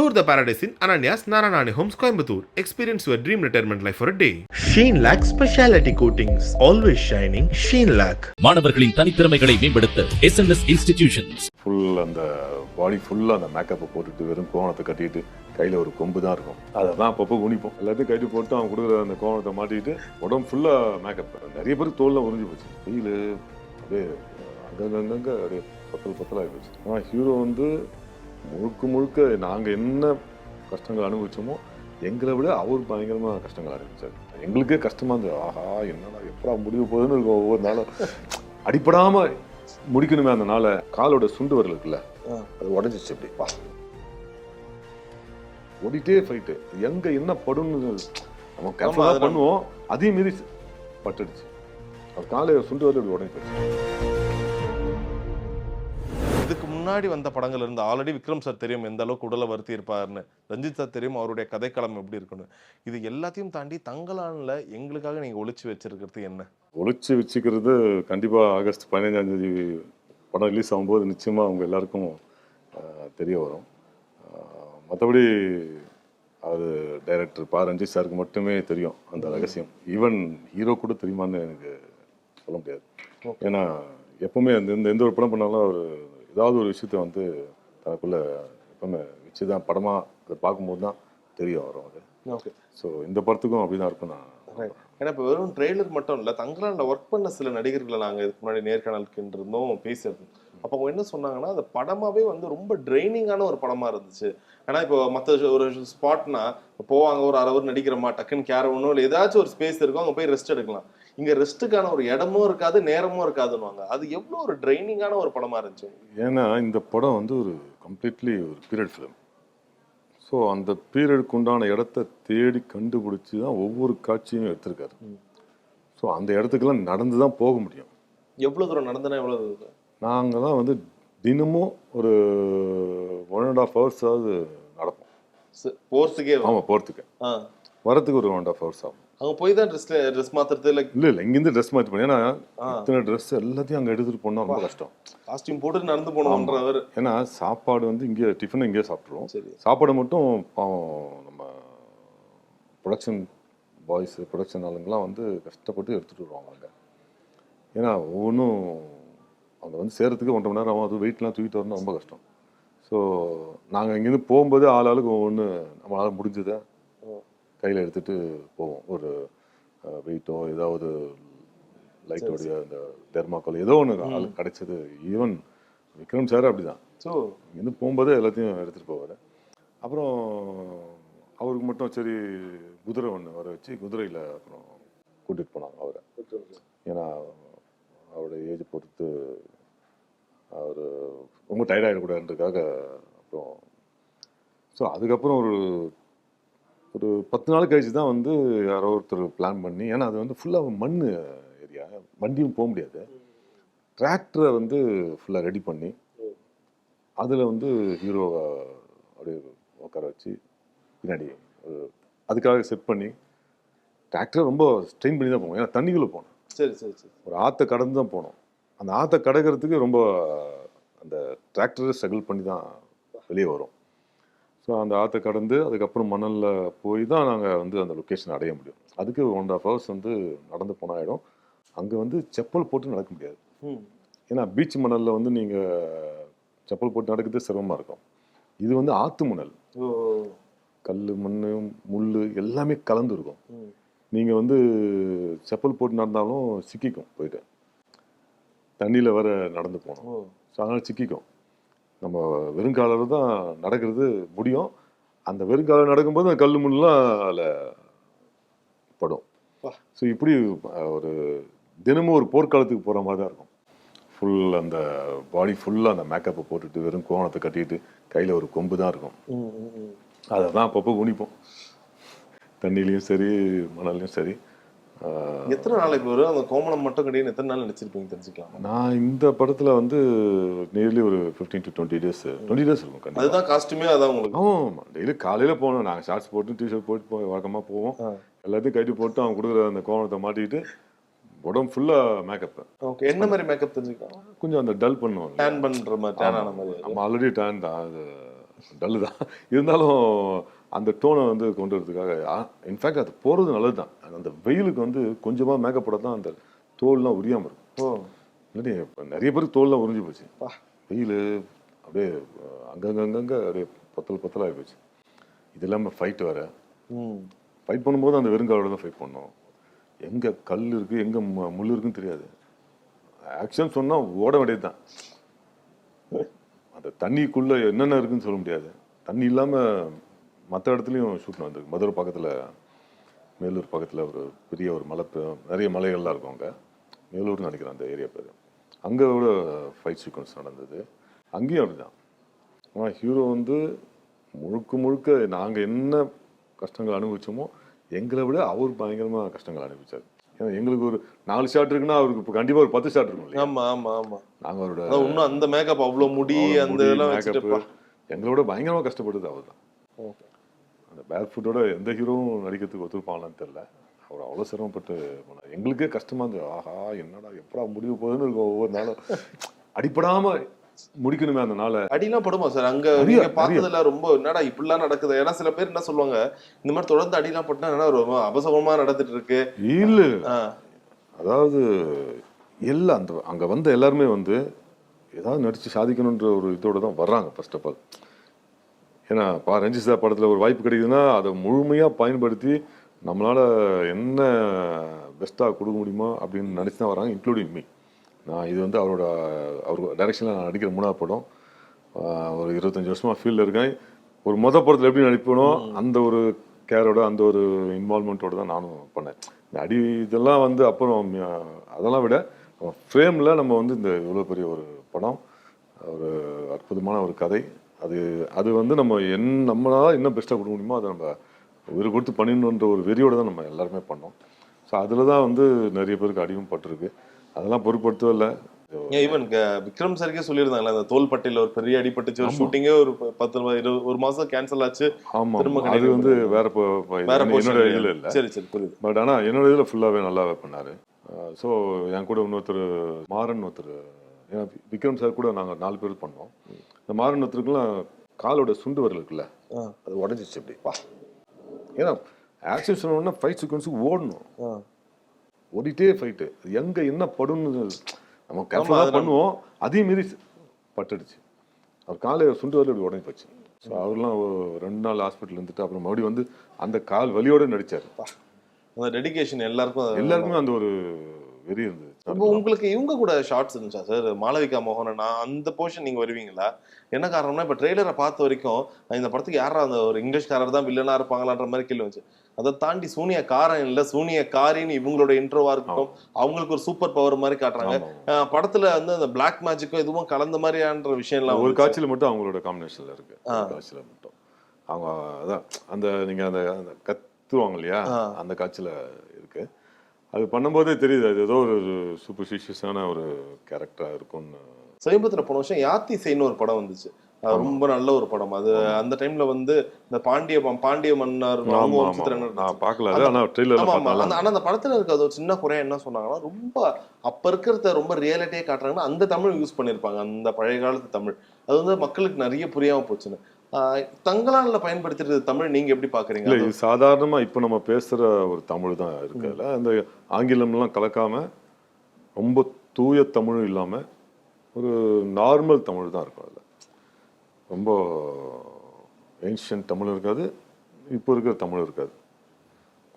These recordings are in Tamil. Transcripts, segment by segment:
Tour the paradise in Ananya's Naranani Homes, Coimbatore. Experience your dream retirement life for a day. Sheen Lac Speciality Coatings. Always shining. Sheen Lac. மாணவர்களின் தனித்திறமைகளை மேம்படுத்த SNS இன்ஸ்டிடியூஷன்ஸ். ஃபுல் அந்த பாடி ஃபுல்லாக அந்த மேக்கப்பை போட்டுட்டு வெறும் கோவணத்தை கட்டிட்டு கையில் ஒரு கொம்பு தான் இருக்கும். அதை தான் அப்பப்போ குனிப்போம். எல்லாத்தையும் கட்டி போட்டு அவன் கொடுக்குற அந்த கோவணத்தை மாட்டிட்டு உடம்பு ஃபுல்லாக மேக்கப். நிறைய பேருக்கு தோலில் உறிஞ்சு போச்சு. வெயில் அப்படியே அங்கங்கே அப்படியே பத்தலாகி போச்சு. ஆனால் ஹீரோ வந்து முழுக்க நாங்கள் என்ன கஷ்டங்கள் அனுபவிச்சோமோ எங்களை விட அவர் பயங்கரமாக கஷ்டங்கள் அனுபவிச்சார். எங்களுக்கே கஷ்டமாக இருந்தது. ஆஹா என்னடா எப்படா முடிவு போகுதுன்னு இருக்கும். ஒவ்வொரு நாளும் அடிப்படாமல் முடிக்கணுமே. அந்த நாளை காலோட சுண்டு வரல் இருக்குல்ல, அது உடஞ்சிச்சு. அப்படி பா ஓடிட்டே ஃபைட்டு. எங்கே என்ன படும்னு நம்ம கேர்ஃபுல்லாக பண்ணுவோம். அதே மீறி பட்டுடுச்சு. அது காலை சுண்டு வரல் அப்படி உடஞ்சி போச்சு. இதுக்கு முன்னாடி வந்த படங்கள் இருந்து ஆல்ரெடி விக்ரம் சார் தெரியும் எந்த அளவுக்கு உடலை வருத்தி இருப்பாருன்னு, ரஞ்சித் சார் தெரியும் அவருடைய கதைக்களம் எப்படி இருக்குன்னு. இது எல்லாத்தையும் தாண்டி தங்கலான்ல எங்களுக்காக நீங்க ஒளிச்சு வச்சிருக்கிறது என்ன? ஒளிச்சு வச்சுக்கிறது கண்டிப்பாக ஆகஸ்ட் 15 படம் ரிலீஸ் ஆகும்போது நிச்சயமாக அவங்க எல்லாருக்கும் தெரிய வரும். மற்றபடி அது டைரக்டர் ரஞ்சித் சாருக்கு மட்டுமே தெரியும் அந்த ரகசியம். ஈவன் ஹீரோ கூட தெரியுமான்னு எனக்கு சொல்ல முடியாது. ஏன்னா எப்பவுமே எந்த ஒரு படம் பண்ணாலும் அவர் ஏதாவது ஒரு விஷயத்த வந்து தனக்குள்ள எப்பவுமே வச்சு தான் படமாக அதை பார்க்கும்போது தான் தெரிய வரும் அது. ஓகே, ஸோ இந்த படத்துக்கும் அப்படி தான் இருக்கும். நான் ஏன்னா இப்போ வெறும் ட்ரெய்லர் மட்டும் இல்லை, தங்கலான்ல ஒர்க் பண்ண சில நடிகர்களை நாங்கள் இதுக்கு முன்னாடி நேர்காணலுக்கு இருந்தோம் பேசியிருந்தோம். அப்போ அவங்க என்ன சொன்னாங்கன்னா, அந்த படமாவே வந்து ரொம்ப ட்ரைனிங்கான ஒரு படமா இருந்துச்சு. ஏன்னா இப்போ மற்ற ஒரு ஸ்பாட்னா போவாங்க, ஒரு 1 hour நடிக்கிறோமா, டக்குன்னு கேர் ஒன்றும் இல்லை, ஏதாச்சும் ஒரு ஸ்பேஸ் இருக்கும், அங்கே போய் ரெஸ்ட் எடுக்கலாம். இங்க ரெஸ்ட்டுக்கான ஒரு இடமும் இருக்காது, நேரமும் இருக்காதுன்னு. அது எவ்வளோ ஒரு ட்ரைனிங்கான ஒரு படமா இருந்துச்சு. ஏன்னா இந்த படம் வந்து ஒரு கம்ப்ளீட்லி ஒரு பீரியட் ஃபிலிம். ஸோ அந்த பீரியடுக்கு உண்டான இடத்த தேடி கண்டுபிடிச்சி தான் ஒவ்வொரு காட்சியும் எடுத்திருக்காரு. ஸோ அந்த இடத்துக்கெல்லாம் நடந்து தான் போக முடியும். எவ்வளோ தூரம் நடந்தனா எவ்வளோ தூரம்? நாங்கள் தான் வந்து தினமும் ஒரு 1.5 hours நடப்போம் போகிறதுக்கே. ஆமாம், போகிறதுக்கு. வரத்துக்கு ஒரு 1.5 hours ஆகும். அங்கே போய் தான் ட்ரெஸ் மாற்றுறது இல்லை. இல்லை இங்கேருந்து ட்ரெஸ் மாற்றி பண்ணி, ஏன்னா இத்தனை ட்ரெஸ் எல்லாத்தையும் அங்கே எடுத்துகிட்டு போனால் ரொம்ப கஷ்டம். காஸ்டியூம் போட்டு நடந்து போனோம்ன்றவர். ஏன்னா சாப்பாடு வந்து இங்கே டிஃபன் இங்கேயே சாப்பிட்ருவோம். சரி, சாப்பாடு மட்டும் நம்ம ப்ரொடக்ஷன் பாய்ஸு ப்ரொடக்ஷன் ஆளுங்கெலாம் வந்து கஷ்டப்பட்டு எடுத்துகிட்டு வருவாங்க அங்கே. ஏன்னா ஒவ்வொன்றும் அவங்க வந்து சேர்கிறதுக்கு 1.5 மணி நேரம் ஆகும். அது வெயிட்லாம் தூக்கிட்டு வரணும், ரொம்ப கஷ்டம். ஸோ நாங்கள் இங்கேருந்து போகும்போது ஆளுக்கு ஒவ்வொன்று நம்மளால் முடிஞ்சதை கையில் எடுத்துகிட்டு போவோம். ஒரு வெயிட்டோ ஏதாவது லைட்டோடைய அந்த டெர்மாக்கோல் ஏதோ ஒன்று ஆளுக்கு கிடைச்சது. ஈவன் விக்ரம் சார் அப்படி தான். ஸோ இங்கேருந்து போகும்போது எல்லாத்தையும் எடுத்துகிட்டு போவார். அப்புறம் அவருக்கு மட்டும் சரி குதிரை ஒன்று வர வச்சு குதிரையில் அப்புறம் கூட்டிகிட்டு போனாங்க அவரை. ஏன்னா அவருடைய ஏஜ் பொறுத்து அவர் ரொம்ப டயர்டாகிடக்கூடாதுன்றதுக்காக. அப்புறம் ஸோ அதுக்கப்புறம் ஒரு 10 நாள் கழிச்சு தான் வந்து யாரோ ஒருத்தர் பிளான் பண்ணி, ஏன்னா அது வந்து ஃபுல்லாக மண் ஏரியா, வண்டியும் போக முடியாது, டிராக்டரை வந்து ஃபுல்லாக ரெடி பண்ணி அதில் வந்து ஹீரோவை அப்படியே உட்கார வச்சு பின்னாடி அதுக்காக செட் பண்ணி டிராக்டரை ரொம்ப ஸ்ட்ரெயின் பண்ணி தான் போவோம். ஏன்னா தண்ணிக்குள்ளே போனோம். சரி சரி சரி, ஒரு ஆற்றை கடந்து தான் போனோம். அந்த ஆற்றை கடக்கிறதுக்கு ரொம்ப அந்த டிராக்டரை ஸ்ட்ரகிள் பண்ணி தான் வெளியே வரும். ஸோ அந்த ஆற்றை கடந்து அதுக்கப்புறம் மணலில் போய் தான் நாங்கள் வந்து அந்த லொக்கேஷன் அடைய முடியும். அதுக்கு 1.5 hours வந்து நடந்து போன ஆகிடும். அங்கே வந்து செப்பல் போட்டு நடக்க முடியாது. ஏன்னா பீச் மணலில் வந்து நீங்கள் செப்பல் போட்டு நடக்கிறது சிரமமாக இருக்கும். இது வந்து ஆற்று மணல், கல் மண் முள் எல்லாமே கலந்து இருக்கும். நீங்கள் வந்து செப்பல் போட்டு நடந்தாலும் சிக்கிக்கும், போயிட்டு தண்ணியில் வர நடந்து போகணும். ஸோ அதனால் சிக்கிக்கும். நம்ம வெறுங்காலில் தான் நடக்கிறது முடியும். அந்த வெறுங்காலில் நடக்கும்போது அந்த கல் முன்னெலாம் அதில் படும். ஸோ இப்படி ஒரு தினமும் ஒரு போர்க்காலத்துக்கு போகிற மாதிரி தான் இருக்கும். ஃபுல் அந்த பாடி ஃபுல்லாக அந்த மேக்கப்பை போட்டுட்டு வெறும் கோவணத்தை கட்டிட்டு கையில் ஒரு கொம்பு தான் இருக்கும். அதை தான் அப்பப்போ குனிப்போம், தண்ணிலையும் சரி மணல்லையும் சரி. எத்தனை நாளைக்கு வரும் அந்த கோமணம் மட்டும் கிடையாது? எத்தனை நாள் நடிச்சிருப்பீங்க தெரிஞ்சுக்கலாம்? நான் இந்த படத்தில் வந்து நியர்லி ஒரு 15 to 20 days இருக்கும். அதுதான் காஸ்ட்யூமே அதான் உங்களுக்கு? ஆமாம், டெய்லி காலையில் போகணும். நாங்கள் ஷார்ட்ஸ் போட்டு டிஷர்ட் போட்டு வழக்கமாக போவோம். எல்லாத்தையும் கட்டி போட்டு அவங்க கொடுக்குற அந்த கோவணத்தை மாட்டிக்கிட்டு உடம்பு ஃபுல்லாக மேக்கப். ஓகே, என்ன மாதிரி மேக்கப் தெரிஞ்சுக்கலாம்? கொஞ்சம் அந்த டல் பண்ணுவோம், டேன் பண்ணுற மாதிரி, டேன் ஆன மாதிரி. நம்ம ஆல்ரெடி டேன் தான் அது. டல்லு தான். இருந்தாலும் அந்த டோனை வந்து கொண்டு வரதுக்காக இன்ஃபேக்ட் அது போகிறது நல்லது தான். அந்த வெயிலுக்கு வந்து கொஞ்சமாக மேக்கப் போட தான் அந்த தோல்லாம் உரியாமல் இருக்கும். இல்லாட்டி நிறைய பேருக்கு தோல்லாம் உறிஞ்சி போச்சு. வெயில் அப்படியே அங்கங்கே அப்படியே பொத்தலாகி போச்சு. இது இல்லாமல் ஃபைட் வேறு. ஃபைட் பண்ணும்போது அந்த வெறுங்காலோட தான் ஃபைட் பண்ணோம். எங்கே கல் இருக்குது எங்கே முள் இருக்குன்னு தெரியாது. ஆக்ஷன் சொன்னால் ஓட வேண்டியது தான். அந்த தண்ணிக்குள்ளே என்னென்ன இருக்குன்னு சொல்ல முடியாது. தண்ணி இல்லாமல் மற்ற இடத்துலையும் ஷூட் வந்திருக்கு. மதுரை பக்கத்தில், மேலூர் பக்கத்தில் ஒரு பெரிய ஒரு மலை, நிறைய மலைகள்லாம் இருக்கும் அங்கே. மேலூர்னு நினைக்கிறேன் அந்த ஏரியா பேர். அங்கே கூட ஃபைட் சீக்வன்ஸ் நடந்தது. அங்கேயும் அப்படி தான். ஆனால் ஹீரோ வந்து முழுக்க நாங்கள் என்ன கஷ்டங்கள் அனுபவிச்சோமோ எங்களை விட அவர் பயங்கரமாக கஷ்டங்கள் அனுபவிச்சார். ஏன்னா எங்களுக்கு ஒரு 4 ஷாட் இருக்குன்னா அவருக்கு இப்போ கண்டிப்பாக ஒரு 10 ஷாட் இருக்கும் இல்லையா? நாங்கள் அவரோட இன்னும் அந்த மேக்கப் அவ்வளோ முடி அந்த இதெல்லாம் வச்சுட்டு எங்களோட பயங்கரமாக கஷ்டப்பட்டது அவர் தான். அந்த பேர் ஃபுட்டோட எந்த ஹீரோவும் நடிக்கிறதுக்கு ஒத்துருப்பாங்களான்னு தெரியல. அவர் அவ்வளோ சிரமப்பட்டு போனார். எங்களுக்கே கஷ்டமாக இருந்தது. ஆஹா என்னடா எப்படா முடிவு போகுதுன்னு இருக்கும். ஒவ்வொரு நாளும் அடிப்படாமல் முடிக்கணுமே அந்த நாளை. அடிலாம் படுமா சார் அங்க? நீங்க பார்த்ததுல ரொம்ப என்னடா இப்படிலாம் நடக்குது? ஏன்னா சில பேர் என்ன சொல்லுவாங்க, இந்த மாதிரி தொடர்ந்து அடிலாம் பட்டா என்ன ரொம்ப அபசகமா நடந்துட்டு இருக்கு. இல்ல அதாவது எல்லாம் அந்த அங்க வந்த எல்லாருமே வந்து ஏதாவது நடிச்சு சாதிக்கணுன்ற ஒரு இதோட தான் வர்றாங்க ஃபர்ஸ்ட் ஆஃப் ஆல். ஏன்னா ரஞ்சித் சார் படத்துல ஒரு வாய்ப்பு கிடைக்குதுன்னா அதை முழுமையா பயன்படுத்தி நம்மளால என்ன பெஸ்டா கொடுக்க முடியுமோ அப்படின்னு நினைச்சு தான் வராங்க, இன்க்ளூடிங் மீ. நான் இது வந்து அவர் டைரக்ஷனில் நான் நடிக்கிற 3வது படம். ஒரு 25 வருஷமாக ஃபீல்டில் இருக்கேன். ஒரு படத்தில் எப்படி நடிப்பனோ அந்த ஒரு கேரோட அந்த ஒரு இன்வால்மெண்ட்டோடு தான் நானும் பண்ணேன். இந்த அடி இதெல்லாம் வந்து அப்புறம் அதெல்லாம் விட நம்ம ஃப்ரேமில் நம்ம வந்து இந்த இவ்வளோ பெரிய ஒரு படம், ஒரு அற்புதமான ஒரு கதை, அது வந்து நம்மளால் இன்னும் பெஸ்ட்டாக கொடுக்க முடியுமோ அதை நம்ம உயிர் கொடுத்து பண்ணிடணுன்ற ஒரு வெறியோடு தான் நம்ம எல்லாருமே பண்ணோம். ஸோ அதில் தான் வந்து நிறைய பேருக்கு அடியும் பட்டிருக்கு. அதெல்லாம் பொருட்படுத்தவே இல்லை. ஈவன் விக்ரம் சாருக்கே சொல்லியிருந்தாங்களே அந்த தோள்பட்டையில் ஒரு பெரிய அடிபட்டுச்சு, ஒரு ஷூட்டிங்கே ஒரு 10-20 மாசம் கேன்சல் ஆச்சு. ஆமா, அது வந்து வேற என்னோட இதில் இல்லை. சரி புரியுது. பட் ஆனால் என்னோட இதில் ஃபுல்லாகவே நல்லாவே பண்ணாரு. ஸோ என் கூட இன்னொருத்தர் மாறன் ஒருத்தர், ஏன்னா விக்ரம் சார் கூட நாங்கள் 4 பேர் பண்ணோம். இந்த மாறன் ஒருத்தருக்குலாம் காலோட சுண்டு வரல் இருக்குல்ல, அது உடஞ்சிச்சு அப்படி. ஏன்னா ஆக்ஷன் சொன்னோன்னா ஃபைட் சீக்வன்ஸுக்கு ஓடணும், ஓடிட்டே ஃபைட்டு. எங்கே என்ன படுன்னு நம்ம கேர்ஃபுல்லாக பண்ணுவோம், அதையும் மீறி பட்டுடுச்சு. அவர் காலை சுண்டு வரல இப்படி உடஞ்சி போச்சு. ஸோ அவர்லாம் 2 நாள் ஹாஸ்பிட்டல் இருந்துட்டு அப்புறம் மறுபடியும் வந்து அந்த கால் வலியோடு நடித்தார். அந்த டெடிகேஷன் எல்லாருக்குமே அந்த ஒரு வெறி இருந்தது. இப்போ உங்களுக்கு இவங்க கூட ஷார்ட்ஸ் இருந்துச்சா சார்? மாளவிகா மோகனா அந்த போர்ஷன் நீங்க வருவீங்களா? என்ன காரணம்னா இப்போ ட்ரெய்லரை பார்த்த வரைக்கும் இந்த படத்துக்கு யாரா அந்த ஒரு இங்கிலீஷ்காரர் தான் வில்லனா இருப்பாங்களான்ற மாதிரி கேள்வி வந்துச்சு. அதை தாண்டி சூனிய காரன் இல்ல சூனிய காரின்னு இவங்களோட இன்ட்ரோவா இருக்கட்டும், அவங்களுக்கு ஒரு சூப்பர் பவர் மாதிரி காட்டுறாங்க. படத்துல வந்து அந்த பிளாக் மேஜிக்கும் இதுவும் கலந்த மாதிரியான விஷயம் எல்லாம் ஒரு காட்சியில மட்டும் அவங்களோட காம்பினேஷன்ல இருக்கு. காட்சியில மட்டும் அவங்க அதான் அந்த நீங்க அந்த கத்துவாங்க இல்லையா, அந்த காட்சியில இருக்கு. அது பண்ணும்போதே தெரியுது அது ஏதோ ஒரு சூப்பர்ஸ்டிஷியஸான ஒரு கேரக்டரா இருக்கும்னு. சமீபத்துல போன வருஷம் யாத்தி செய்ன்னு ஒரு படம் வந்துச்சு, ரொம்ப நல்ல ஒரு படம். அது அந்த டைம்ல வந்து இந்த பாண்டிய மன்னர் ஆனா அந்த படத்துல இருக்க அது ஒரு சின்ன குறை என்ன சொன்னாங்கன்னா, ரொம்ப அப்ப இருக்கிறத ரொம்ப ரியாலிட்டியே காட்டுறாங்கன்னா அந்த தமிழ் யூஸ் பண்ணிருப்பாங்க, அந்த பழைய காலத்து தமிழ். அது வந்து மக்களுக்கு நிறைய புரியாம போச்சுன்னு. தங்களால பயன்படுத்துறது தமிழ் நீங்க எப்படி பாக்குறீங்க? இல்ல, இது சாதாரணமா இப்ப நம்ம பேசுற ஒரு தமிழ் தான் இருக்குல்ல, அந்த ஆங்கிலம்லாம் கலக்காம ரொம்ப தூய தமிழும் இல்லாம ஒரு நார்மல் தமிழ் தான் இருக்கும். அதில் ரொம்ப ஏன்ஷியன்ட் தமிழ் இருக்காது, இப்போ இருக்கிற தமிழ் இருக்காது.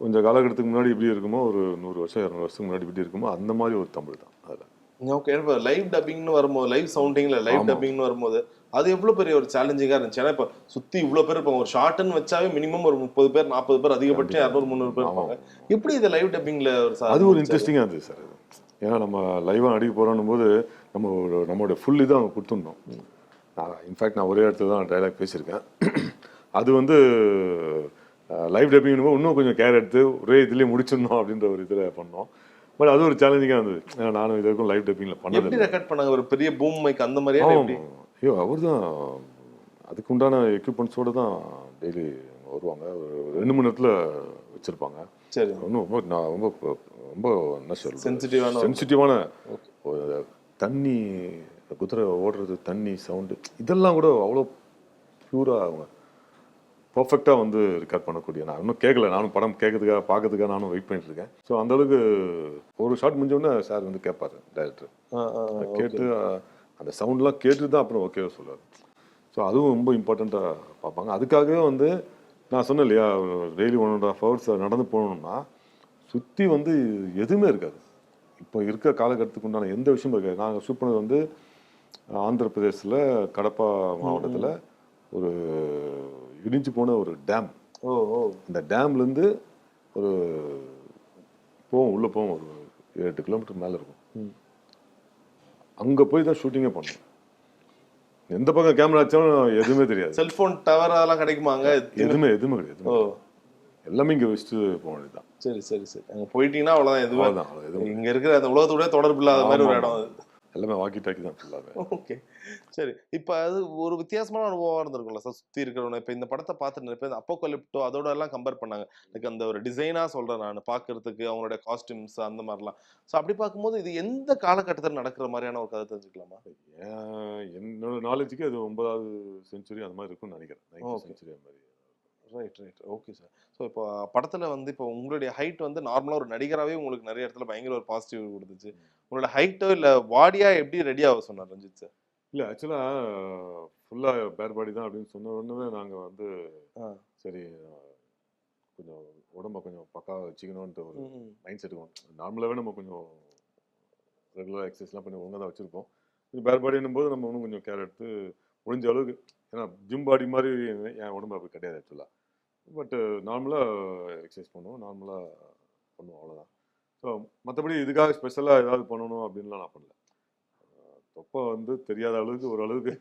கொஞ்சம் காலகட்டத்துக்கு முன்னாடி இப்படி இருக்குமோ, ஒரு 100 வருஷம் 200 வருஷத்துக்கு முன்னாடி இப்படி இருக்குமோ அந்த மாதிரி ஒரு தமிழ் தான் அதில். ஓகே, லைவ் டப்பிங்னு வரும்போது, லைவ் சவுண்டிங்ல லைவ் டப்பிங்னு வரும்போது அது எவ்வளவு பெரிய ஒரு சேலஞ்சிங்கா இருந்துச்சு. ஏன்னா இப்ப சுத்தி இவ்வளவு பேர் இருப்பாங்க, ஒரு ஷார்ட்னு வச்சாவே மினிமம் ஒரு 30 பேர் 40 பேர், அதிகபட்சம் 200-300 பேர் இருப்பாங்க. எப்படி இது லைவ் டப்பிங்ல ஒரு அது ஒரு இன்ட்ரெஸ்டிங்கா இருந்துச்சு சார். ஏன்னா நம்ம லைவாக நடிக்க போகிறோன்னும் போது நம்மளோட ஃபுல் இதை அவங்க கொடுத்துருந்தோம். இன்ஃபேக்ட் நான் ஒரே இடத்துல தான் டைலாக் பேசியிருக்கேன். அது வந்து லைவ் டப்பிங் இன்னும் கொஞ்சம் கேர் எடுத்து ஒரே இதுலேயே முடிச்சிடணும் அப்படின்ற ஒரு இதில் பண்ணோம். பட் அது ஒரு சேலஞ்சிங்காக இருந்தது. ஏன்னா நானும் இது வரைக்கும் லைவ் டப்பிங்கில் பண்ணது. எப்படி ரெக்கார்ட் பண்ணாங்க? ஒரு பெரிய பூம் மைக் அந்த மாதிரியே? ஐயோ, அவர் தான் அதுக்கு உண்டான எக்யூப்மெண்ட்ஸோடு தான் டெய்லி வருவாங்க. ஒரு 2 மணி நேரத்தில் வச்சுருப்பாங்க. சரி, ஒன்றும் ரொம்ப ரொம்ப என்ன சொல்றது, சென்சிட்டிவான தண்ணி, குதிரை ஓடுறது, தண்ணி சவுண்டு, இதெல்லாம் கூட அவ்வளோ பியூராக அவங்க பர்ஃபெக்டாக வந்து ரெக்கார்ட் பண்ணக்கூடிய. நான் இன்னும் கேட்கல, நானும் படம் கேட்கறதுக்காக பார்க்கறதுக்காக நானும் வெயிட் பண்ணிட்டு இருக்கேன். ஸோ அந்தளவுக்கு ஒரு ஷாட் முடிஞ்சோடனே சார் வந்து கேட்பார் டேரக்டர், கேட்டு அந்த சவுண்ட்லாம் கேட்டு தான் அப்புறம் ஓகே சொல்லுவார். ஸோ அதுவும் ரொம்ப இம்பார்ட்டண்ட்டாக பார்ப்பாங்க. அதுக்காகவே வந்து நான் சொன்னேன் இல்லையா, டெய்லி 1.5 hours நடந்து போகணும்னா சுற்றி வந்து எதுவுமே இருக்காது. இப்போ இருக்கிற காலகட்டத்துக்கு உண்டான எந்த விஷயமும் இருக்காது. நாங்கள் ஷூட் பண்ணது வந்து ஆந்திர பிரதேசில் கடப்பா மாவட்டத்தில் ஒரு இடிஞ்சு போன ஒரு டேம். இந்த டேம்லேருந்து ஒரு உள்ளே போவோம், ஒரு 8 கிலோமீட்டர் மேலே இருக்கும். அங்கே போய் தான் ஷூட்டிங்கே பண்ணோம். எந்த பக்கம் கேமரா வச்சாலும் எதுவுமே தெரியாது. செல்போன் டவர் அதெல்லாம் கிடைக்குமாங்க? எதுவுமே கிடையாது. எல்லாமே இங்கே வச்சுட்டு போக வேண்டியதுதான். சரி அங்கே போயிட்டீங்கன்னா அவ்வளோதான். எதுவும் இங்கே இருக்கிற அந்த உலகத்தோட தொடர்பு இல்லாத மாதிரி ஒரு இடம் அது. எல்லாமே வாக்கி டாக்கி தான் ஃபுல்லாகவே. ஓகே சரி. இப்போ அது ஒரு வித்தியாசமான அனுபவம் இருந்திருக்கும்ல சார் சுற்றி இருக்கிறவங்க. இப்போ இந்த படத்தை பார்த்து நிறைய பேர் அப்போகலிப்டோ அதோட எல்லாம் கம்பேர் பண்ணாங்க. எனக்கு அந்த ஒரு டிசைனாக சொல்கிறேன் நான், பார்க்கறதுக்கு அவங்களுடைய காஸ்டியூம்ஸ் அந்த மாதிரிலாம். ஸோ அப்படி பார்க்கும்போது இது எந்த காலகட்டத்தில் நடக்கிற மாதிரியான ஒரு கதை தெரிஞ்சுக்கலாமா? என்னோட நாலேஜுக்கு அது 9th century அந்த மாதிரி இருக்கும்னு நினைக்கிறேன். 9th century அந்த மாதிரி. Right okay sir. ஸோ இப்போ படத்தில் வந்து இப்போ உங்களுடைய ஹைட் வந்து நார்மலாக ஒரு நடிகராகவே உங்களுக்கு நிறைய இடத்துல பயங்கர ஒரு பாசிட்டிவ் கொடுத்துச்சு. உங்களோட ஹைட்டோ இல்லை பாடியா எப்படி ரெடி ஆக சொன்னார் ரஞ்சித் சார்? இல்லை, ஆக்சுவலாக ஃபுல்லாக பேர் பாடி தான் அப்படின்னு சொன்ன உடனே நாங்கள் வந்து சரி கொஞ்சம் உடம்ப கொஞ்சம் பக்காவாக வச்சுக்கணுன்ட்டு ஒரு மைண்ட் செட்டுக்கும். நார்மலாகவே நம்ம கொஞ்சம் ரெகுலராக எக்ஸசைஸ்லாம் பண்ணி ஒழுங்காக தான் வச்சுருப்போம். கொஞ்சம் பேர் பாடின்னும் போது நம்ம இன்னும் கொஞ்சம் கேர் எடுத்து முடிஞ்ச அளவுக்கு, ஏன்னா ஜிம் பாடி மாதிரி என் உடம்பு அப்படி கிடையாது ஆக்சுவலாக. பட்டு நார்மலாக எக்ஸசைஸ் பண்ணுவோம், நார்மலாக பண்ணுவோம், அவ்வளோதான். ஸோ மற்றபடி இதுக்காக ஸ்பெஷலாக ஏதாவது பண்ணணும் அப்படின்லாம் நான் பண்ணல. தொப்பை வந்து தெரியாத அளவுக்கு ஓரளவுக்கு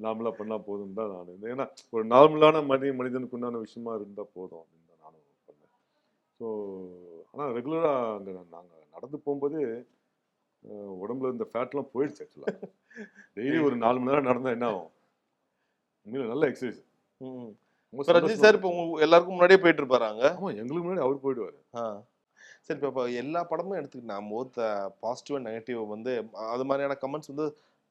நார்மலாக பண்ணால் போதும் தான் நான் இருந்தேன். ஏன்னா ஒரு நார்மலான மனிதனுக்கு உண்டான விஷயமா இருந்தால் போதும் அப்படின்னு தான் நானும் பண்ணேன். ஸோ ஆனால் ரெகுலராக அங்கே நாங்கள் நடந்து போகும்போது உடம்புல இந்த ஃபேட்லாம் போயிடுச்சு ஆக்சுவலாக. டெய்லி ஒரு 4 மணி நேரம் நடந்தால் என்ன ஆகும்? உண்மையில நல்ல எக்ஸசைஸ். ரஞ்சித் சார் இப்போ எல்லாருக்கும் முன்னாடியே போயிட்டு இருப்பாங்க. ஆமாம், எங்களுக்கு முன்னாடி அவர் போயிடுவார். சரி. இப்போ எல்லா படமும் எடுத்துக்கிட்டேன் போத் பாசிட்டிவ் அண்ட் நெகட்டிவ் வந்து அது மாதிரியான கமெண்ட்ஸ் வந்து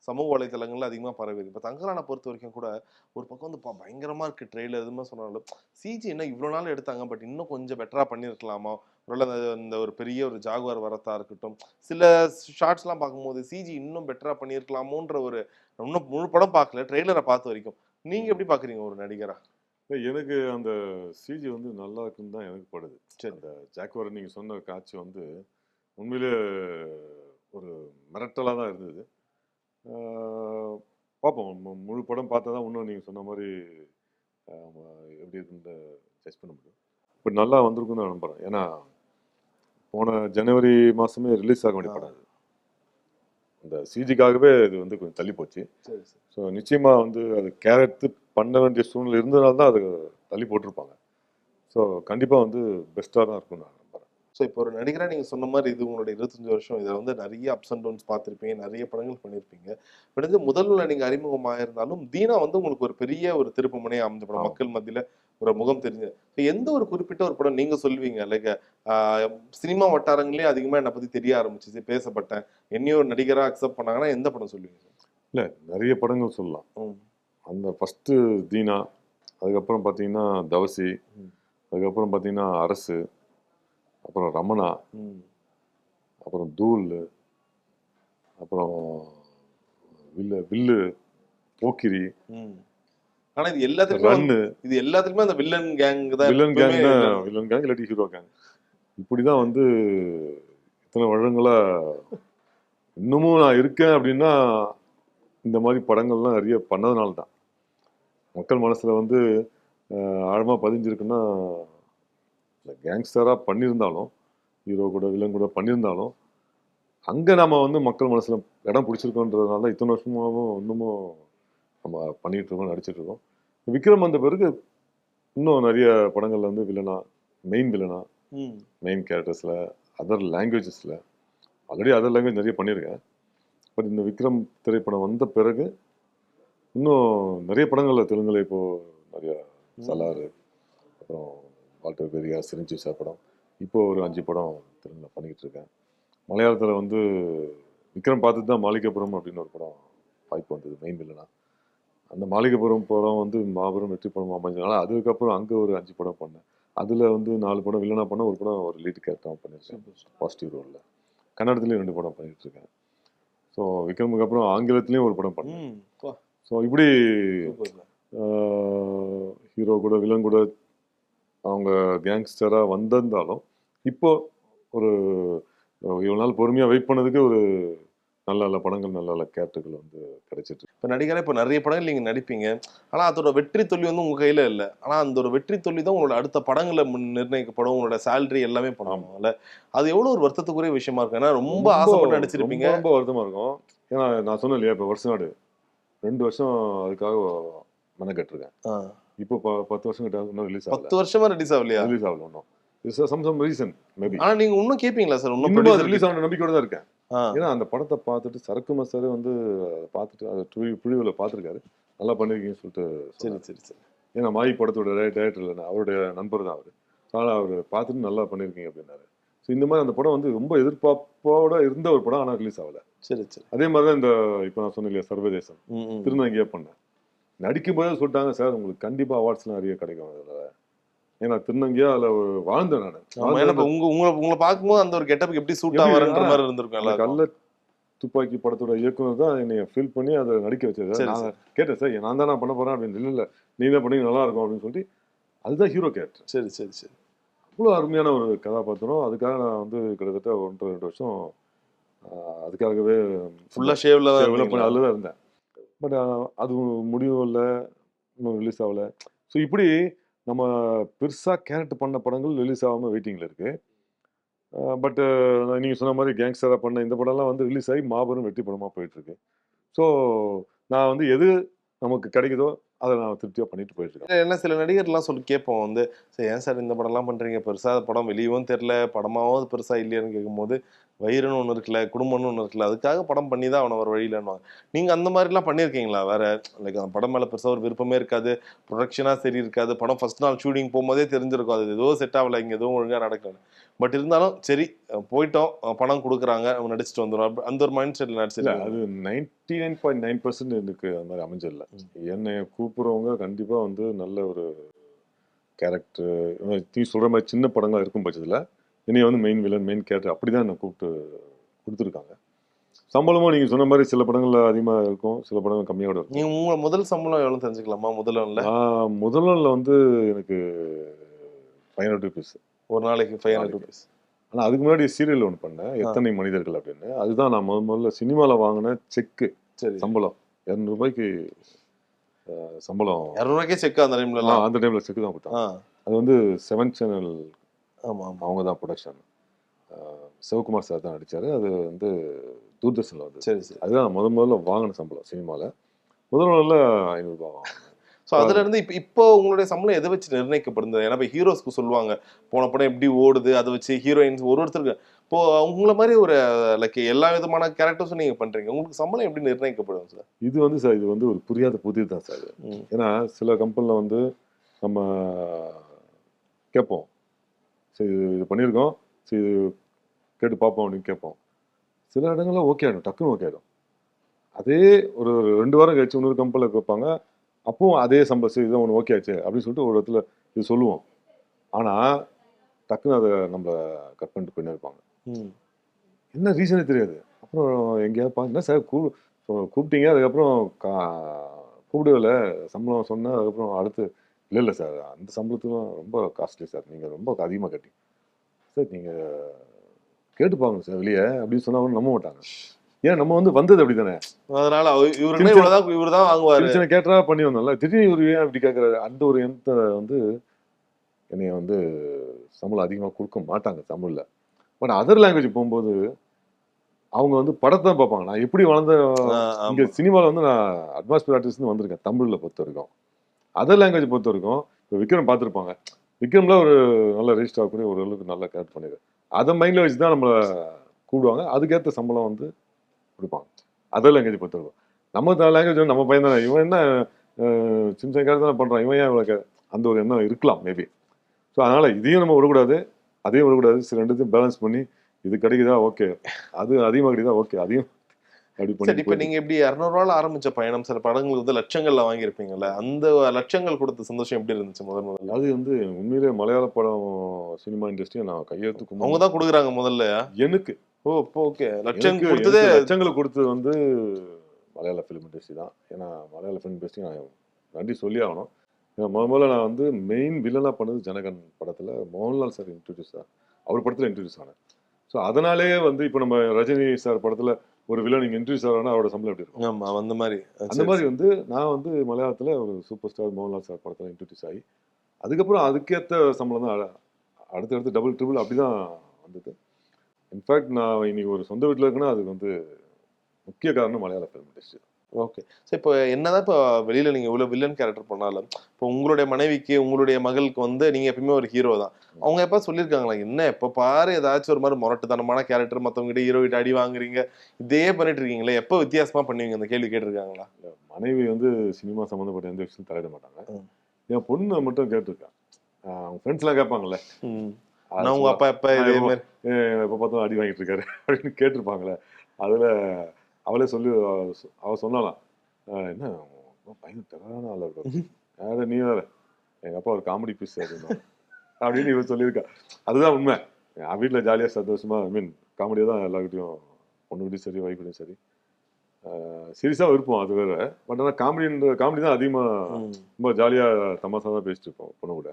சமூக வலைதளங்கள்ல அதிகமாக பரவி. இப்போ தங்கரானை பொறுத்த வரைக்கும் கூட ஒரு பக்கம் வந்து பயங்கரமாக இருக்குது ட்ரெயிலர் எதுவுமே சொன்னாலும் சிஜி என்ன இவ்வளோ நாள் எடுத்தாங்க, பட் இன்னும் கொஞ்சம் பெட்டராக பண்ணியிருக்கலாமா? ஒருவேளை இந்த ஒரு பெரிய ஒரு ஜாகுவார் வரத்தா இருக்கட்டும், சில ஷார்ட்ஸ்லாம் பார்க்கும்போது சிஜி இன்னும் பெட்டராக பண்ணியிருக்கலாமோன்ற ஒரு, இன்னும் முழு படம் பார்க்கல, ட்ரெய்லரை பார்த்த வரைக்கும் நீங்கள் எப்படி பார்க்குறீங்க ஒரு நடிகரா? எனக்கு அந்த சிஜி வந்து நல்லா இருக்குன்னு தான் எனக்கு படுது. சரி, அந்த ஜாக்குவார் நீங்கள் சொன்ன காட்சி வந்து உண்மையிலே ஒரு மிரட்டலாக தான் இருந்தது. பார்ப்போம், முழு படம் பார்த்தா தான் இன்னும் நீங்கள் சொன்ன மாதிரி எப்படி இருக்குன்னு ஜட்ஜ் பண்ண முடியும். பட் நல்லா வந்திருக்குன்னு நான் நம்புகிறேன். ஏன்னா போன ஜனவரி மாதமே ரிலீஸ் ஆக வேண்டிய படம் அது. அந்த சிஜிக்காகவே இது வந்து கொஞ்சம் தள்ளி போச்சு. ஸோ நிச்சயமாக வந்து அது கேரக்டர் பண்ண வேண்டிய சூழ்நிலை இருந்ததுனால தான் அது தள்ளி போட்டிருப்பாங்க. ஸோ கண்டிப்பாக வந்து பெஸ்ட்டாக தான் இருக்கும்னு நான் நம்புகிறேன். ஸோ இப்போ ஒரு நடிகராக நீங்கள் சொன்ன மாதிரி இது உங்களுடைய 25 வருஷம், இதில் வந்து நிறைய அப்ஸ் அண்ட் டவுன்ஸ் பார்த்துருப்பீங்க, நிறைய படங்கள் பண்ணியிருப்பீங்க. விடுந்து முதல்ல நீங்கள் அறிமுகமாக இருந்தாலும் தீனா வந்து உங்களுக்கு ஒரு பெரிய ஒரு திருப்பு முனையாக அமைந்த படம், மக்கள் மத்தியில் ஒரு முகம் தெரிஞ்சு. எந்த ஒரு குறிப்பிட்ட ஒரு படம் நீங்கள் சொல்லுவீங்க லைக் சினிமா வட்டாரங்களே அதிகமாக என்னை பற்றி தெரிய ஆரம்பிச்சிச்சு, பேசப்பட்டேன், என்னையும் ஒரு நடிகராக அக்செப்ட் பண்ணாங்கன்னா எந்த படம் சொல்லுவீங்க? இல்லை, நிறைய படங்கள் சொல்லலாம். அந்த ஃபஸ்ட்டு தீனா, அதுக்கப்புறம் பார்த்தீங்கன்னா தவசி, அதுக்கப்புறம் பார்த்தீங்கன்னா அரசு, அப்புறம் ரமணா, அப்புறம் தூள், அப்புறம் வில்லு, போக்கிரி. ஆனா இது எல்லாத்துக்குமே அந்த வில்லன் கேங் தான், வில்லன் கேங் இல்லாட்டி ஹீரோ கேங். இப்படிதான் வந்து இத்தனை வருடங்களா இன்னமும் நான் இருக்கேன் அப்படின்னா இந்த மாதிரி படங்கள்லாம் நிறைய பண்ணதுனால தான். மக்கள் மனசுல வந்து ஆழமா பதிஞ்சிருக்குன்னா, கேங்ஸ்டராக பண்ணியிருந்தாலும், ஹீரோ கூட வில்லன் கூட பண்ணியிருந்தாலும், அங்கே நம்ம வந்து மக்கள் மனசில் இடம் பிடிச்சிருக்கோன்றதுனால தான் இத்தனை வருஷமாகவும் இன்னமும் நம்ம பண்ணிகிட்டு இருக்கோம், நடிச்சிட்டு இருக்கோம். விக்ரம் வந்த பிறகு இன்னும் நிறைய படங்கள்ல வந்து மெயின் வில்லனா, மெயின் கேரக்டர்ஸில், அதர் லாங்குவேஜஸில், ஆல்ரெடி அதர் லாங்குவேஜ் நிறைய பண்ணியிருக்கேன். பட் இந்த விக்ரம் திரைப்படம் வந்த பிறகு இன்னும் நிறைய படங்களில் தெலுங்குல இப்போது நிறைய சலாறு, அப்புறம் வால்டர் பெரியார், சிரஞ்சீவி சார் படம், இப்போது ஒரு 5 படம் தெலுங்குல பண்ணிக்கிட்டு இருக்கேன். மலையாளத்தில் வந்து விக்ரம் பார்த்துட்டு தான் மாளிகைப்புரம் அப்படின்னு ஒரு படம் வாய்ப்பு வந்தது, மெயின் வில்லனா. அந்த மாளிகைப்புறம் படம் வந்து மாபெரும் வெற்றி படம் அமைஞ்சனால அதுக்கப்புறம் அங்கே ஒரு 5 படம் பண்ணேன். அதில் வந்து 4 படம் வில்லனா பண்ண, ஒரு படம் ஒரு லீட் கேரக்டராக பண்ணியிருக்கேன் பாசிட்டிவ் ரோலில். கன்னடத்துலேயும் 2 படம் பண்ணிட்டு இருக்கேன். ஸோ விக்ரமுக்கு அப்புறம் ஆங்கிலத்துலேயும் ஒரு படம் பண்ணேன். ஸோ இப்படி ஹீரோ கூட வில்லன் கூட அவங்க கேங்ஸ்டராக வந்திருந்தாலும் இப்போ ஒரு இவ்வளோ நாள் பொறுமையாக வெயிட் பண்ணதுக்கு ஒரு நல்ல நல்ல படங்கள், நல்ல நல்ல கேரக்டர்கள் வந்து கிடைச்சிட்டு. இப்போ நடிகராக இப்போ நிறைய படங்கள் நீங்கள் நடிப்பீங்க, ஆனால் அதோட வெற்றி தோல்வி வந்து உங்கள் கையில் இல்லை. ஆனால் அந்த ஒரு வெற்றி தோல்வி தான் உங்களோட அடுத்த படங்களை நிர்ணயிக்கப்படும், உங்களோட சேலரி எல்லாமே பண்ணுவாங்கல்ல. அது எவ்வளோ ஒரு வருத்தத்துக்குரிய விஷயமா இருக்கும். ஏன்னா ரொம்ப ஆசைப்பட்டு நடிச்சிருப்பீங்க. ரொம்ப வருத்தமாக இருக்கும். ஏன்னா நான் சொன்னேன் இல்லையா, இப்போ வருஷநாடு 2 வருஷம் அதுக்காக மெனக்கெட்டிருக்கேன். இப்போ 10 வருஷம் கிட்ட இன்னும் ரிலீஸ் ஆகல. 10 வருஷமா ரிலீஸ் ஆகலையா? ரிலீஸ் ஆகல இன்னும். Some reason maybe. ஆனால் நீங்கள் இன்னும் கேட்பீங்களா சார்? இன்னும் ரிலீஸ் ஆன நம்பிக்கையோட தான் இருக்கேன். ஏன்னா அந்த படத்தை பார்த்துட்டு சரக்கு மசாரே வந்து பார்த்துட்டு அதை புழிவில் பார்த்துருக்காரு, நல்லா பண்ணிருக்கீங்கன்னு சொல்லிட்டு. சரி சரி சரி. ஏன்னா மாயி படத்தோட டைரக்டர் இல்லை, அவருடைய நண்பர் தான் அவர். அதனால் அவர் பார்த்துட்டு நல்லா பண்ணியிருக்கீங்க அப்படின்னாரு. ஸோ இந்த மாதிரி அந்த படம் வந்து ரொம்ப எதிர்பார்ப்போட இருந்த ஒரு படம், ஆனால் ரிலீஸ் ஆகலை. சரி சரி. அதே மாதிரி தான் இந்த இப்போ நான் சொன்னேன் இல்லையா சர்வதேசம், திருநங்கையாக பண்ணேன். நடிக்கும் போதே சொல்லிட்டாங்க, சார் உங்களுக்கு கண்டிப்பாக அவார்ட்ஸ்லாம் நிறைய கிடைக்கும் அதில். ஏன்னா திருநங்கையா அதில் வாழ்ந்தேன் நான். உங்களை பார்க்கும்போது அந்த ஒரு கெட்டப்புக்கு எப்படி சூட் ஆவாருன்ற மாதிரி இருந்திருக்கும். கள்ள துப்பாக்கி படத்தோட இயக்குனர் தான் என்னை ஃபீல் பண்ணி அதை நடிக்க வச்சது. நான் கேட்டேன், சார் நான் தான் பண்ண போறேன் அப்படின்னு. இல்லை நீ தான் பண்ணி நல்லா இருக்கும் அப்படின்னு சொல்லிட்டு அதுதான் ஹீரோ கேரக்டர். சரி சரி சரி. அவ்வளோ அருமையான ஒரு கதாபாத்திரம். அதுக்காக நான் வந்து கிட்டத்தட்ட 1.5-2 வருஷம் அதுக்காகவே ஃபுல்லாக ஷேவ்ல அதில் தான் இருந்தேன். பட் அது முடிவும் இல்லை, இன்னும் ரிலீஸ் ஆகலை. ஸோ இப்படி நம்ம பெருசாக கேரக்டர் பண்ண படங்கள் ரிலீஸ் ஆகாமல் வெயிட்டிங்கில் இருக்குது. பட்டு நீங்கள் சொன்ன மாதிரி கேங்ஸ்டராக பண்ண இந்த படம்லாம் வந்து ரிலீஸ் ஆகி மாபெரும் வெற்றி படமாக போயிட்டுருக்கு. ஸோ நான் வந்து எது நமக்கு கிடைக்குதோ அதை நான் திருப்தியாக பண்ணிட்டு போயிட்டுருக்கேன். ஏன்னா சில நடிகர்லாம் சொல்லி கேட்போம் வந்து, சரி ஏன் சார் இந்த படம்லாம் பண்ணுறீங்க, பெருசாக படம் வெளியவும் தெரில, படமாவது பெருசாக இல்லையான்னு கேட்கும்போது, வயிறுன்னு ஒன்று இருக்குல்ல, குடும்பம்னு ஒன்று இருக்குல்ல, அதுக்காக படம் பண்ணி தான் அவனை ஒரு வழியிலன்னுவாங்க. நீங்கள் அந்த மாதிரிலாம் பண்ணியிருக்கீங்களா? வேறு லைக் அந்த படம் மேலே பெருசாக ஒரு விருப்பமே இருக்காது, ப்ரொடக்ஷனாக சரி இருக்காது, படம் ஃபர்ஸ்ட் நாள் ஷூட்டிங் போகும்போதே தெரிஞ்சிருக்கும் அது ஏதோ செட் ஆகலை, இங்கே எதுவும் ஒழுங்காக நடக்கல. பட் இருந்தாலும் சரி போயிட்டோம், பணம் கொடுக்குறாங்க, அவங்க நடிச்சுட்டு வந்துடும், அந்த ஒரு மைண்ட் செட்டில் நடிச்சிருக்காங்க. அது 99.9% எனக்கு அந்த மாதிரி அமைஞ்சிடல. என்னை கூப்பிட்றவங்க கண்டிப்பாக வந்து நல்ல ஒரு கேரக்டர், நீ சொல்கிற மாதிரி சின்ன படங்கள் இருக்கும் பட்சத்தில் என்னைய வந்து மெயின் வில்லன், மெயின் கேரக்டர் அப்படி தான் என்னை கூப்பிட்டு கொடுத்துருக்காங்க. சம்பளமும் நீங்கள் சொன்ன மாதிரி சில படங்களில் அதிகமாக இருக்கும், சில படங்கள் கம்மியோட இருக்கும். நீங்கள் உங்கள் முதல் சம்பளம் எவ்வளோ தெரிஞ்சுக்கலாமா? முதல்ல வந்து எனக்கு 500 rupees ஒரு நாளைக்கு 500 rupees. ஆனால் அதுக்கு முன்னாடி சீரியல் ஒன்று பண்ணேன், எத்தனை மனிதர்கள் அப்படின்னு. அதுதான் நான் முதல்ல சினிமாவில் வாங்கின செக்கு. சரி, சம்பளம் 200 ரூபாய்க்கு சம்பளம். 200 ரூபாய்க்கே செக்கு அந்த டைம்ல? அந்த டைமில் செக்கு தான் கொடுத்தாங்க. அது வந்து 7 சேனல், ஆமாம் அவங்க தான் ப்ரொடக்ஷன். சிவகுமார் சார் தான் நடித்தார். அது வந்து தூர்தர்ஷனில் வந்து. சரி சரி. அதுதான் முதல்ல வாங்கின சம்பளம் சினிமாவில். முதல்ல 500 ரூபா வாங்கினேன். ஸோ அதுல இருந்து இப்போ உங்களுடைய சம்பளம் எதை வச்சு நிர்ணயிக்கப்படுது? ஏன்னா இப்போ ஹீரோஸ்க்கு சொல்லுவாங்க போன படம் எப்படி ஓடுது, அதை வச்சு ஹீரோயின்ஸ் ஒருத்தருக்கு. இப்போ உங்களை மாதிரி ஒரு லைக் எல்லா விதமான கேரக்டர்ஸும் நீங்க பண்றீங்க, உங்களுக்கு சம்பளம் எப்படி நிர்ணயிக்கப்படும் சார்? இது வந்து சார், இது வந்து ஒரு புரியாத புதிர் தான் சார். ஏன்னா சில கம்பெனியில் வந்து நம்ம கேட்போம், சரி இது பண்ணியிருக்கோம், சரி இது கேட்டு பார்ப்போம் அப்படின்னு கேட்போம். சில இடங்களில் ஓகே ஆகிடும், டக்குன்னு ஓகே ஆகிடும். அதே ஒரு 2 வாரம் கழிச்சு இன்னொரு கம்பெனியில் கேட்பாங்க, அப்பவும் அதே சம்பளம் இதுதான் ஒன்று ஓகே ஆச்சு அப்படின்னு சொல்லிட்டு ஒரு இடத்துல இது சொல்லுவோம். ஆனால் டக்குன்னு அதை நம்ம கட் பண்ணிட்டு போயின்னு இருப்பாங்க. என்ன ரீசனே தெரியாது. அப்புறம் எங்கேயாவது பார்த்தீங்கன்னா, சார் கூப்பிட்டீங்க, அதுக்கப்புறம் கூப்பிடவில்லை, சம்பளம் சொன்னேன், அதுக்கப்புறம் அடுத்து இல்லை சார் அந்த சம்பளத்துக்கும் ரொம்ப காஸ்ட்லி சார், நீங்கள் ரொம்ப அதிகமாக கட்டிங்க சார், நீங்கள் கேட்டுப்பாங்க சார் வெளியே அப்படின்னு சொன்னாலும் நம்ப மாட்டாங்க. ஏன் நம்ம வந்து வந்தது அப்படி தானே, அதனால இவர் தான் வாங்குவார். சின்ன கேட்டரா பண்ணி வந்தோம்ல, திடீர்னு இவர் ஏன் அப்படி கேட்குறாரு, அந்த ஒரு எண்ணத்தை வந்து என்னைய வந்து சம்பளம் அதிகமாக கொடுக்க மாட்டாங்க தமிழில். பட் அதர் லாங்குவேஜ் போகும்போது அவங்க வந்து படத்தை தான் பார்ப்பாங்க. நான் எப்படி வளர்ந்த இங்கே சினிமாவில் வந்து நான் அட்மாஸ்பியர் ஆர்டிஸ்ட்னு வந்திருக்கேன் தமிழில் பொறுத்த வரைக்கும். அதர் லாங்குவேஜ் பொறுத்த வரைக்கும் இப்போ விக்ரம் பார்த்துருப்பாங்க, விக்ரமில் ஒரு நல்ல ரெஜிஸ்டர் ஆகக்கூடிய ஒரு அளவுக்கு நல்லா கேரக்டர் பண்ணிடுறேன், அதை மைண்டில் வச்சு தான் நம்மளை கூப்பிடுவாங்க, அதுக்கேற்ற சம்பளம் வந்து கொடுப்பாங்க. அதர் லாங்குவேஜ் பொறுத்த வரைக்கும். நம்ம லாங்குவேஜ் வந்து நம்ம பையன் தானே, இவன் என்ன சின்ன கேரக்டர் தானே பண்ணுறான், இவன் ஏன் இவ்வளோ அந்த ஒரு எண்ணம் இருக்கலாம் மேபி. ஸோ அதனால் இதையும் நம்ம விடக்கூடாது, அதையும் விடக்கூடாது, சில ரெண்டுத்தையும் பேலன்ஸ் பண்ணி இது கிடைக்குதா ஓகே, அது அதிகமாக கிடைக்குதா ஓகே, அதையும் அப்படி சரி, பண்ணி இப்ப நீங்க எப்படி 200 ஆரம்பிச்ச பயணம் சில படங்கள் வந்து லட்சங்கள்ல வாங்கியிருப்பீங்கல்ல, அந்த லட்சங்கள் கொடுத்த சந்தோஷம் எப்படி இருந்துச்சு முதல்ல? அது வந்து உண்மையிலே மலையாள படம் சினிமா இண்டஸ்ட்ரியை நான் கையெழுத்து அவங்க கும்பிடுறேன். தான் கொடுக்குறாங்க முதல்ல. எனக்கு ஓகே, லட்சம் எனக்கு கொடுத்ததே. லட்சங்களை கொடுத்தது வந்து மலையாள ஃபிலிம் இண்டஸ்ட்ரி தான். ஏன்னா மலையாள ஃபிலிம் இண்டஸ்ட்ரி நான் நன்றி சொல்லி ஆகணும். ஏன்னா முதல்ல நான் வந்து மெயின் வில்லனாக பண்ணது ஜனகன் படத்தில் மோகன்லால் சார் இன்ட்ரடியூஸ் அவர் படத்தில் இன்ட்ரடியூஸ் ஆனேன். ஸோ அதனாலேயே வந்து இப்போ நம்ம ரஜினி சார் படத்தில் ஒரு வில்லன் நீங்கள் இன்ட்ரடியூஸ் ஆகணும்னா அவரோட சம்பளம் எப்படி இருக்கும்? ஆமா, அந்த மாதிரி. அந்த மாதிரி வந்து நான் வந்து மலையாளத்தில் ஒரு சூப்பர் ஸ்டார் மோகன்லால் சார் படத்தில் இன்ட்ரடியூஸ் ஆகி அதுக்கப்புறம் அதுக்கேற்ற சம்பளம் தான் அடுத்தடுத்து டபுள் ட்ரிபிள் அப்படி தான் வந்தது. இன்ஃபேக்ட் நான் இன்னைக்கு ஒரு சொந்த வீட்டில் இருக்குன்னா அதுக்கு வந்து முக்கிய காரணம் மலையாள ஃபிலிம் இண்டஸ்ட்ரி. ஓகே. சரி, இப்போ என்னதான் இப்போ வெளியில நீங்க இவ்வளவு வில்லன் கேரக்டர் பண்ணாலும், இப்போ உங்களுடைய மனைவிக்கு உங்களுடைய மகளுக்கு வந்து நீங்க எப்பயுமே ஒரு ஹீரோ தான். அவங்க எப்ப சொல்லியிருக்காங்களா, என்ன எப்ப பாரு ஏதாச்சும் ஒரு மாதிரி முரட்டுத்தனமான கேரக்டர், மத்தவங்க கிட்ட ஹீரோ கிட்ட அடி வாங்குறீங்க, இதே பண்ணிட்டு இருக்கீங்களே, எப்போ வித்தியாசமா பண்ணுவீங்க, அந்த கேள்வி கேட்டிருக்காங்களா? மனைவி வந்து சினிமா சம்மந்தப்பட்ட எந்த விஷயத்தையும் தலையிட மாட்டாங்க. என் பொண்ணு மட்டும் கேட்டிருக்கான். அவங்க ஃப்ரெண்ட்ஸ்லாம் கேட்பாங்கல்ல, நான் உங்க அப்பா எப்ப இதே மாதிரி எப்போ பார்த்தாலும் அடி வாங்கிட்டு இருக்காரு அப்படின்னு கேட்டிருப்பாங்களே. அதில் அவளே சொல்லி அவள் சொன்னாலாம், என்ன பையன் தரான ஆள் இருக்கும், யாரும் நீ வேற எங்கள் அப்பா ஒரு காமெடி பீஸ் அப்படின்னு இவன் சொல்லியிருக்கா. அதுதான் உண்மை. என் வீட்டில் ஜாலியாக சந்தோஷமாக காமெடியாக தான் எல்லாருக்கிட்டையும், பொண்ணுக்கிட்டையும் சரி வைஃப்கிட்டையும் சரி சீரியஸாக இருப்போம். அது வேற. பட் ஆனால் காமெடி தான் அதிகமாக ரொம்ப ஜாலியாக தமாசாக தான் பேசிட்டு இருப்போம் பொண்ணு கூட.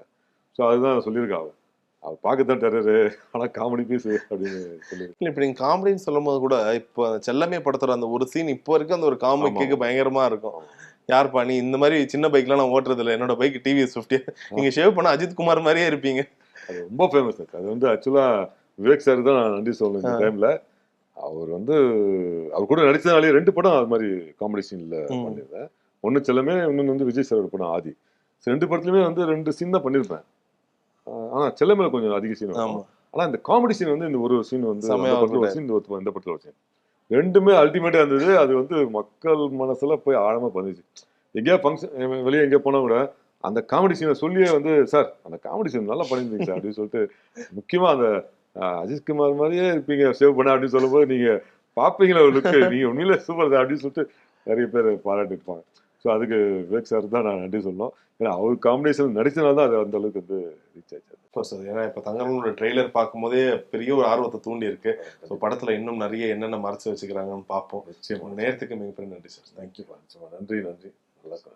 ஸோ அதுதான் சொல்லியிருக்கா அவள் பார்க்கத்தான் டெரரு, ஆனால் காமெடி பீஸ் அப்படின்னு சொல்லியிருக்கேன். இப்போ நீங்க காமெடின்னு சொல்லும் போது கூட இப்போ செல்லமே படத்துல அந்த ஒரு சீன் இப்போ வரைக்கும் அந்த ஒரு காமெடி கேட்க பயங்கரமா இருக்கும். யார்ப்பா நீ, இந்த மாதிரி சின்ன பைக்லாம் நான் ஓட்டுறது இல்லை, என்னோட பைக் டிவிஎஸ் 50, நீங்க ஷேவ் பண்ண அஜித் குமார் மாதிரியே இருப்பீங்க. அது ரொம்ப ஃபேமஸ் ஆச்சு. அது வந்து ஆக்சுவலாக விவேக் சார் தான் நான் நன்றி சொல்லணும் இந்த டைம்ல. அவர் வந்து அவர் கூட நடிச்சதுனாலே 2 படம் அது மாதிரி காமெடி சீன்ல பண்ணியிருந்தேன். ஒன்று செல்லமே, இன்னொன்று வந்து விஜய் சார் படம் ஆதி. 2 படத்துலையுமே வந்து 2 சீன் தான் பண்ணியிருப்பேன். ஆனால் செல்லமேல கொஞ்சம் அதிக சீன் வரும். ஆனால் இந்த காமெடி சீன் வந்து இந்த ஒரு சீன் வந்து இந்த படத்தில் ஒரு சீன் ரெண்டுமே அல்டிமேட்டாக இருந்தது. அது வந்து மக்கள் மனசுல போய் ஆழமாக பண்ணிச்சு. எங்கேயா ஃபங்க்ஷன் வெளியே எங்கேயா போனால் கூட அந்த காமெடி சீனை சொல்லியே வந்து, சார் அந்த காமெடி சீன் நல்லா பண்ணியிருந்தீங்க சார் அப்படின்னு சொல்லிட்டு, முக்கியமாக அந்த அஜித் குமார் மாதிரியே இருப்பீங்க சேவ் பண்ண அப்படின்னு சொல்லும்போது நீங்கள் பார்ப்பீங்களா ஒரு லுக்கு, நீங்கள் உண்மையிலே சூப்பர் தான் அப்படின்னு சொல்லிட்டு நிறைய பேர் பாராட்டிருப்பாங்க. ஸோ அதுக்கு விவேக் சார் தான் நான் நன்றி சொல்லணும். ஏன்னா அவர் காம்பினேஷன் நடிச்சனால தான் அது அந்த அளவுக்கு வந்து ரீச் ஆயிடுச்சு. ஏன்னா இப்போ தங்கங்களோட ட்ரெய்லர் பார்க்கும்போதே பெரிய ஒரு ஆர்வத்தை தூண்டி இருக்கு. ஸோ படத்துல இன்னும் நிறைய என்னென்ன மறைச்சு வச்சுக்கிறாங்கன்னு பார்ப்போம். உங்க நேரத்துக்கு மிகப்பெரிய நன்றி சார். தேங்க்யூ. நன்றி.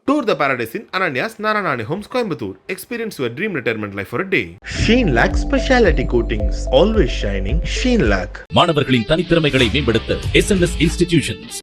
Tour the Paradise in Ananya's Naranani Homes, Coimbatore. Experience your dream retirement life for a day. Sheen Lac Specialty Coatings. Always shining. Sheen Lac. மாணவர்களின் தனித்திறமைகளை மேம்படுத்த SNS Institutions.